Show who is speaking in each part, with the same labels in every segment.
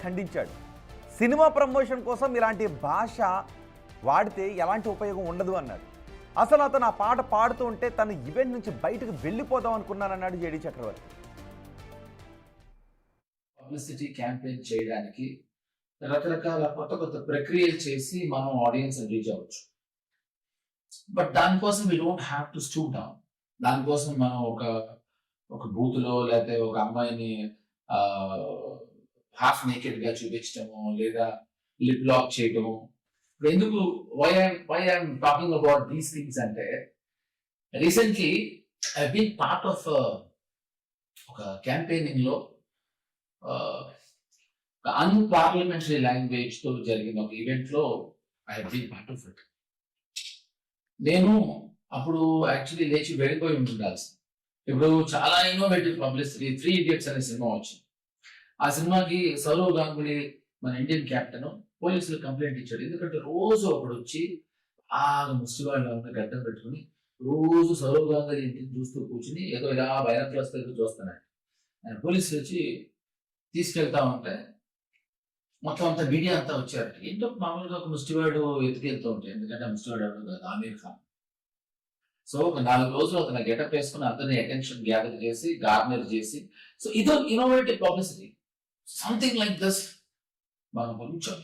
Speaker 1: ఖండించాడు. Cinema promotion కోసం ఇలాంటి భాష వాడితే ఎలాంటి ఉపయోగం ఉండదు అన్నాడు. అసలు అతను ఆ పాట పాడుతూ ఉంటే తను ఈవెంట్ నుంచి బయటకు వెళ్ళిపోదాం అనుకున్నానన్నాడు జేడీ చక్రవర్తి.
Speaker 2: పబ్లిసిటీ క్యాంపెయిన్ చేయడానికి రకరకాల కొత్త ప్రక్రియలు చేసి మనం ఆడియన్స్ రీచ్ అవ్వచ్చు. బట్ దానికోసం we don't have to stoop down. దానికోసం మనం ఒక బూత్లో లేకపోతే ఒక అమ్మాయిని హాఫ్ నేకెడ్ గా చూపించడము లేదా లిప్ లాక్ చేయటము. ఇప్పుడు ఎందుకు why I'm talking about these things అంటే recently I been part of ఒక క్యాంపెయినింగ్ లో అన్పార్లమెంటరీ లాంగ్వేజ్ తో జరిగిన ఒక ఈవెంట్ లో I been part of it. నేను అప్పుడు యాక్చువల్లీ లేచి వెళ్ళిపోయి ఉండాల్సి. ఇప్పుడు చాలా ఇన్నోవేటివ్ పబ్లిసిటీ 3 Idiots అనే సినిమా వచ్చింది. ఆ సినిమాకి సౌరవ్ గంగూలీ మన ఇండియన్ కెప్టెన్ పోలీసులు కంప్లైంట్ ఇచ్చాడు. ఎందుకంటే రోజు అప్పుడు వచ్చి ముష్టివాళ్ళ గడ్డం పెట్టుకుని రోజు సౌరవ్ గంగూలీ ఇంటిని చూస్తూ కూర్చుని ఏదో ఇలా బైనాక్యులర్స్ దగ్గర చూస్తున్నాడు. ఆయన పోలీసులు వచ్చి తీసుకెళ్తా ఉంటే మొత్తం అంతా మీడియా అంతా వచ్చారు. ఏంటో మామూలుగా ఒక ముష్టివాడు ఎత్తుకెళ్తూ ఉంటాయి. ఎందుకంటే ముష్టివాడు ఆమీర్ ఖాన్. సో ఒక 4 రోజులు అతను గెటప్ వేసుకుని అందరినీ అటెన్షన్ గ్యాదర్ చేసి గార్నర్ చేసి, సో ఇదో innovative publicity. Something like this మనం కొంచెం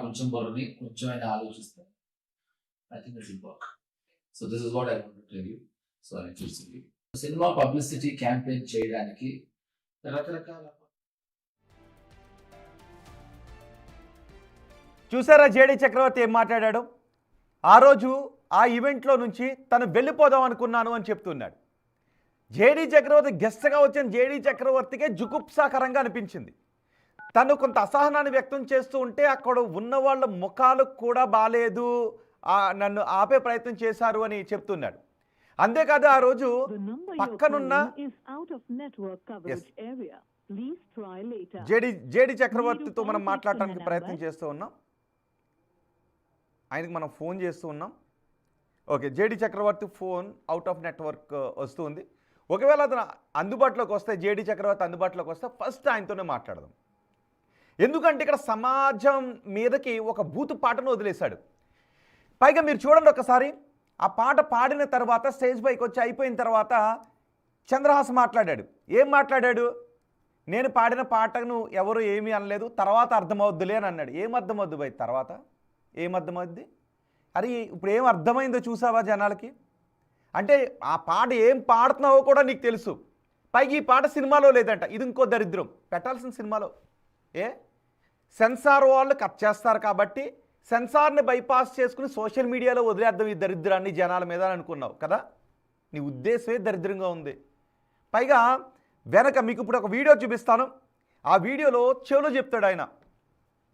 Speaker 2: కొంచెం బుర్రని కొంచెమైనా ఆలోచిస్తాం. I think it will work. So this is what I want to tell you. So I చూసి సినిమా పబ్లిసిటీ క్యాంపెయిన్ చేయడానికి రకరకాల
Speaker 1: చూసారా జేడీ చక్రవర్తి ఏం మాట్లాడాడు? ఆ రోజు ఆ ఈవెంట్లో నుంచి తను వెళ్ళిపోదాం అనుకున్నాను అని చెప్తున్నాడు. జేడీ చక్రవర్తి గెస్ట్గా వచ్చిన జేడీ చక్రవర్తికే జుగుప్సాకరంగా అనిపించింది. తను కొంత అసహనాన్ని వ్యక్తం చేస్తూ ఉంటే అక్కడ ఉన్న వాళ్ళ ముఖాలు కూడా బాలేదు, నన్ను ఆపే ప్రయత్నం చేశారు అని చెప్తున్నాడు. అంతేకాదు ఆ రోజు పక్కనున్న జేడీ చక్రవర్తితో మనం మాట్లాడటానికి ప్రయత్నం చేస్తూ ఉన్నాం. ఆయనకి మనం ఫోన్ చేస్తూ ఉన్నాం. Okay, JD Chakravarthy phone out of network వస్తుంది. ఒకవేళ అతను అందుబాటులోకి వస్తే, జేడీ చక్రవర్తి అందుబాటులోకి వస్తే ఫస్ట్ ఆయనతోనే మాట్లాడదాం. ఎందుకంటే ఇక్కడ సమాజం మీదకి ఒక బూతు పాటను వదిలేశాడు. పైగా మీరు చూడండి ఒకసారి, ఆ పాట పాడిన తర్వాత స్టేజ్ పైకి వచ్చి అయిపోయిన తర్వాత చంద్రహాస్ మాట్లాడాడు. ఏం మాట్లాడాడు? నేను పాడిన పాటను ఎవరు ఏమీ అనలేదు, తర్వాత అర్థమవుద్దులే అని అన్నాడు. ఏం అర్థమవుద్దు బై? తర్వాత ఏమర్థమవుద్ది? అరే ఇప్పుడు ఏం అర్థమైందో చూసావా జనాలకి? అంటే ఆ పాట ఏం పాడుతున్నావో కూడా నీకు తెలుసు. పైకి ఈ పాట సినిమాలో లేదంట. ఇది ఇంకో దరిద్రం. పెట్టాల్సిన సినిమాలో. సెన్సార్ వాళ్ళు కట్ చేస్తారు కాబట్టి సెన్సార్ని బైపాస్ చేసుకుని సోషల్ మీడియాలో వదిలేద్దాం ఈ దరిద్రాన్ని జనాల మీద అనుకున్నావు కదా. నీ ఉద్దేశమే దరిద్రంగా ఉంది. పైగా వెనక మీకు ఇప్పుడు ఒక వీడియో చూపిస్తాను. ఆ వీడియోలో చెవులు చెప్తాడు ఆయన.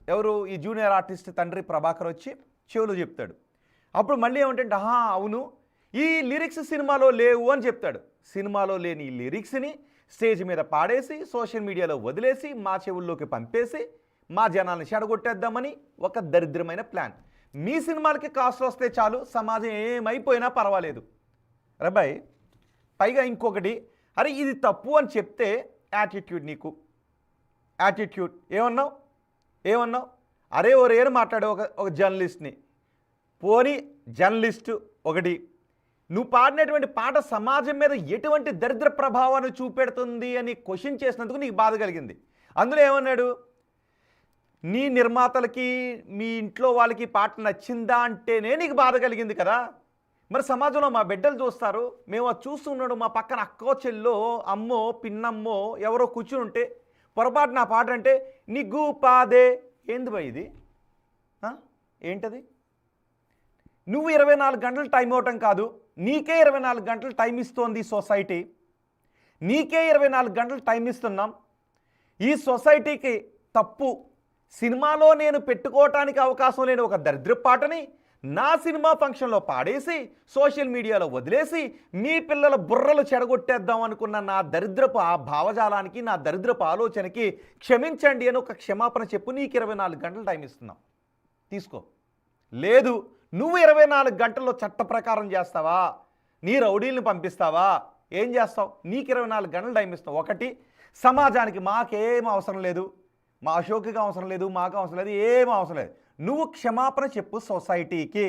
Speaker 1: ఎవరు? ఈ జూనియర్ ఆర్టిస్ట్ తండ్రి ప్రభాకర్ వచ్చి చెవులు చెప్తాడు. అప్పుడు మళ్ళీ ఏమంటే అవును ఈ లిరిక్స్ సినిమాలో లేవు అని చెప్తాడు. సినిమాలో లేని ఈ లిరిక్స్ని స్టేజ్ మీద పాడేసి సోషల్ మీడియాలో వదిలేసి మా చెవుల్లోకి పంపేసి మా జనాల్ని చెడగొట్టేద్దామని ఒక దరిద్రమైన ప్లాన్. మీ సినిమాలకి కాస్ట్లు వస్తే చాలు, సమాజం ఏమైపోయినా పర్వాలేదు రబాయ్. పైగా ఇంకొకటి, అరే ఇది తప్పు అని చెప్తే యాటిట్యూడ్. నీకు యాటిట్యూడ్. ఏమన్నావు? అరే ఓ రేరు మాట్లాడే ఒక జర్నలిస్ట్ని. పోనీ జర్నలిస్టు ఒకటి, నువ్వు పాడినటువంటి పాట సమాజం మీద ఎటువంటి దరిద్ర ప్రభావాన్ని చూపెడుతుంది అని క్వశ్చన్ చేసినందుకు నీకు బాధ కలిగింది. అందులో ఏమన్నాడు? నీ నిర్మాతలకి మీ ఇంట్లో వాళ్ళకి పాట నచ్చిందా అంటేనే నీకు బాధ కలిగింది కదా. మరి సమాజంలో మా బిడ్డలు చూస్తారు, మేము అది చూస్తున్నాడు, మా పక్కన అక్కో చెల్లో అమ్మో పిన్నమ్మో ఎవరో కూర్చుని ఉంటే పొరపాటు నా పాట అంటే నిగ్గు పాదే. ఏంది బా ఇది? ఏంటది? నువ్వు 24 గంటలు టైం ఇవ్వటం కాదు, నీకే 24 గంటలు టైం ఇస్తోంది సొసైటీ. నీకే 24 గంటలు టైం ఇస్తున్నాం. ఈ సొసైటీకి తప్పు. సినిమాలో నేను పెట్టుకోవటానికి అవకాశం లేని ఒక దరిద్ర పాటని నా సినిమా ఫంక్షన్లో పాడేసి సోషల్ మీడియాలో వదిలేసి మీ పిల్లల బుర్రలు చెడగొట్టేద్దాం అనుకున్న నా దరిద్రపు ఆ భావజాలానికి, నా దరిద్రపు ఆలోచనకి క్షమించండి అని ఒక క్షమాపణ చెప్పు. నీకు 24 గంటలు టైం ఇస్తున్నాం, తీసుకో. లేదు, నువ్వు 24 గంటల్లో చట్ట ప్రకారం చేస్తావా? నీ రౌడీల్ని పంపిస్తావా? ఏం చేస్తావు? నీకు 24 గంటలు టైం ఇస్తావు. ఒకటి, సమాజానికి మాకేం అవసరం లేదు, మా అశోక్కి అవసరం లేదు, మాకు అవసరం లేదు, ఏం అవసరం లేదు. నువ్వు క్షమాపణ చెప్పు సొసైటీకి.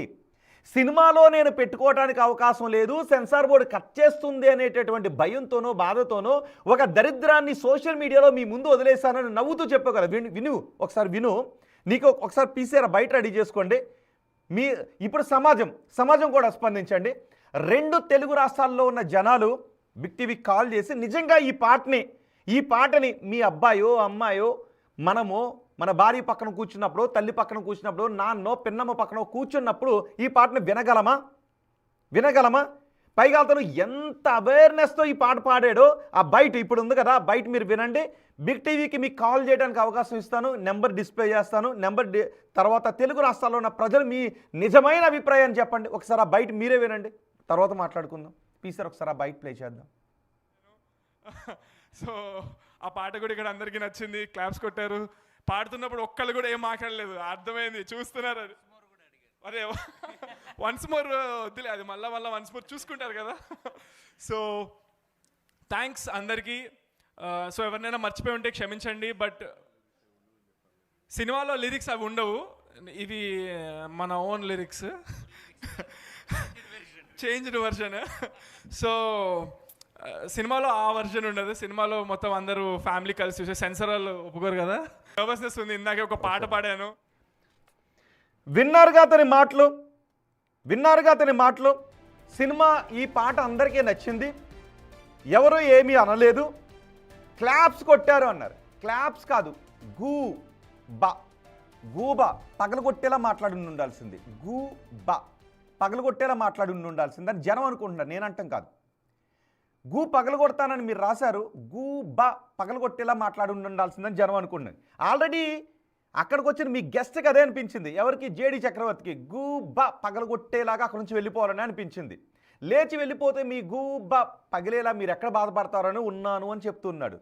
Speaker 1: సినిమాలో నేను పెట్టుకోవడానికి అవకాశం లేదు, సెన్సార్ బోర్డు కట్ చేస్తుంది అనేటటువంటి భయంతోనో బాధతోనో ఒక దరిద్రాన్ని సోషల్ మీడియాలో మీ ముందు వదిలేశానని నవ్వుతూ చెప్పావు కదా. విను ఒకసారి విను. నీకు ఒకసారి పీసీఆర్ బయట రెడీ చేసుకోండి. ఇప్పుడు సమాజం కూడా స్పందించండి. 2 తెలుగు రాష్ట్రాల్లో ఉన్న జనాలు బిగ్ టీవీకి కాల్ చేసి నిజంగా ఈ పాటని మీ అబ్బాయో అమ్మాయో మన భార్య పక్కన కూర్చున్నప్పుడు, తల్లి పక్కన కూర్చున్నప్పుడు, నాన్నో పిన్నమ్మ పక్కన కూర్చున్నప్పుడు ఈ పాటను వినగలమా? పైగా అతను ఎంత అవేర్నెస్తో ఈ పాట పాడాడో ఆ బయట ఇప్పుడు ఉంది కదా, బయట మీరు వినండి. బిగ్ టీవీకి మీకు కాల్ చేయడానికి అవకాశం ఇస్తాను, నెంబర్ డిస్ప్లే చేస్తాను. తర్వాత తెలుగు రాష్ట్రాల్లో ఉన్న ప్రజలు మీ నిజమైన అభిప్రాయాన్ని చెప్పండి. ఒకసారి ఆ బయట మీరే వినండి, తర్వాత మాట్లాడుకుందాం. పీసర్ ఒకసారి ఆ బయట ప్లే చేద్దాం.
Speaker 3: సో ఆ పాట కూడా ఇక్కడ అందరికీ నచ్చింది, క్లాప్స్ కొట్టారు. పాడుతున్నప్పుడు ఒక్కళ్ళు కూడా ఏం మాట్లాడలేదు, అర్థమైంది, చూస్తున్నారు. అది అదే వన్స్ మోర్ వద్దులే, అది మళ్ళీ వన్స్ మోర్ చూసుకుంటారు కదా. సో థ్యాంక్స్ అందరికీ. సో ఎవరినైనా మర్చిపోయి ఉంటే క్షమించండి. బట్ సినిమాలో లిరిక్స్ అవి ఉండవు, ఇవి మన own lyrics, changed version. So సినిమాలో ఆ వర్షన్ ఉండదు. సినిమాలో మొత్తం అందరూ ఫ్యామిలీ కలిసి చూసే, సెన్సర్ వాళ్ళు ఒప్పుకోరు కదా. నర్వస్నెస్ ఉంది. ఇందాకే ఒక పాట పాడాను.
Speaker 1: విన్నారుగా అతని మాటలు. సినిమా ఈ పాట అందరికీ నచ్చింది, ఎవరు ఏమీ అనలేదు, క్లాప్స్ కొట్టారు అన్నారు. క్లాప్స్ కాదు, గూబా పగలగొట్టేలా మాట్లాడి ఉండాల్సింది. పగలగొట్టేలా మాట్లాడి ఉండాల్సింది అని జనం అనుకుంటున్నారు, నేనంటాం కాదు. పగలగొడతానని మీరు రాశారు, పగలగొట్టేలా మాట్లాడి ఉండాల్సిందని జనం అనుకుంటున్నారు. ఆల్రెడీ అక్కడికి వచ్చిన మీ గెస్ట్కి అదే అనిపించింది. ఎవరికి? జేడి చక్రవర్తికి పగలగొట్టేలాగా అక్కడి నుంచి వెళ్ళిపోవాలని అనిపించింది. లేచి వెళ్ళిపోతే మీ పగిలేలా మీరు ఎక్కడ బాధపడతారని ఉన్నాను అని చెప్తున్నాడు.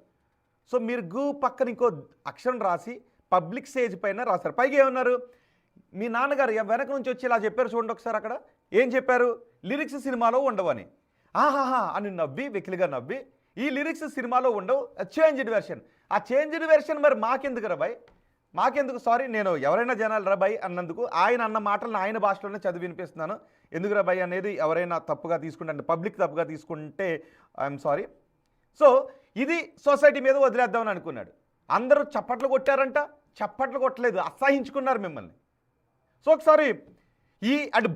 Speaker 1: సో మీరు పక్కన ఇంకో అక్షరం రాసి పబ్లిక్ స్టేజ్ పైన రాశారు. పైగా ఏమన్నారు? మీ నాన్నగారు వెనక నుంచి వచ్చి ఇలా చెప్పారు, చూడండి ఒకసారి. అక్కడ ఏం చెప్పారు? లిరిక్స్ సినిమాలో ఉండవని. ఆహాహా అని వెకిలిగా నవ్వి, ఈ లిరిక్స్ సినిమాలో ఉండవు, చేంజ్డ్ వెర్షన్. ఆ చేంజ్డ్ వెర్షన్ మరి మాకెందుకు రాబాయ్, మాకెందుకు? సారీ, నేను ఎవరైనా జనాలు రాబాయ్ అన్నందుకు ఆయన అన్న మాటలను ఆయన భాషలోనే చదివి వినిపిస్తున్నాను. ఎందుకు రాబాయ్ అనేది ఎవరైనా తప్పుగా తీసుకుంటే, పబ్లిక్ తప్పుగా తీసుకుంటే ఐఎమ్ సారీ. సో ఇది సొసైటీ మీద వదిలేద్దామని అనుకున్నాడు. అందరూ చప్పట్లు కొట్టారంట, చప్పట్లు కొట్టలేదు, అసహించుకున్నారు మిమ్మల్ని. సో ఒకసారి అటు